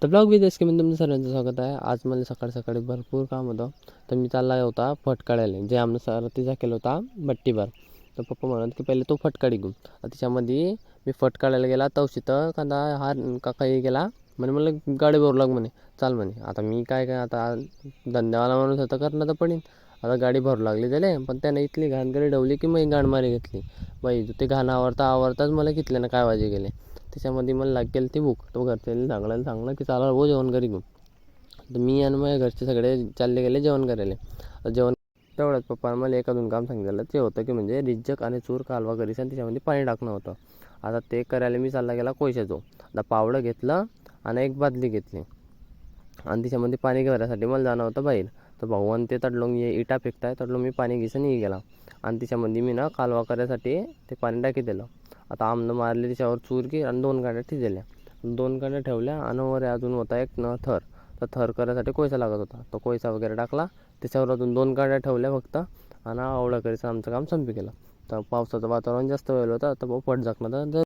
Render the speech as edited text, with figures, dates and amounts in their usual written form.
तर ब्लॉग विदेश की तुमचं सर्वांचं स्वागत आहे. आज मला सकाळी सकाळी भरपूर काम होतं, तर मी चालला होता फट काढायला, जे आमनं सर तिचा केला होता बट्टीभर. तर पप्पा म्हणत की पहिले तो फट काढी घेऊन. त्याच्यामध्ये मी फट काढायला गेला तवशीतं कांदा हा काकाही गेला म्हणे, मला गाडी भरू लाग म्हणे, चाल म्हणे. आता मी काय काय आता धंद्यावाला माणूस होता, करणं तर पडेल. आता गाडी भरू लागली त्याले, पण त्याने इथली घाणगडी ढवली की मग गाण मारी घेतली बाई. ते घाण आवरताच मला घेतल्यानं काय वाजे गेले. त्याच्यामध्ये मला लाग गेली ती भूक. तो घरच्याला सांगलं की चाला हो जेवण घरी घेऊन. तर मी आणि माझ्या घरचे सगळे चालले गेले जेवण करायला. जेवण तेवढ्यात पप्पा मला एखादून काम सांगितलं, ते होतं की म्हणजे रिज्जक आणि चूर कालवा करीसन त्याच्यामध्ये पाणी टाकणं होतं. आता ते करायला मी चालला गेला कोयशाचो. आता पावडं घेतलं आणि एक बादली घेतली आणि त्याच्यामध्ये पाणी घेण्यासाठी मला जाणं होतं बाहेर. तर भाऊ ते तडलोंग ये इटा फेकताय, तडलोंग मी पाणी घिसून ये गेला आणि त्याच्यामध्ये मी ना कालवा करायसाठी ते पाणी टाकी दिलं. आता आमनं मारले त्याच्यावर चूरकी आणि 2 गाड्या ठिजल्या. 2 गाड्या ठेवल्या आणि वर अजून होता एक थर. तर थर करायसाठी कोळसा लागत होता. तो कोळसा वगैरे टाकला, त्याच्यावर अजून 2 गाड्या ठेवल्या फक्त आणि आवळं करायचं आमचं काम संपी गेलं. तर पावसाचं वातावरण जास्त वेळ होतं, तर भाऊ पट झाकणं तर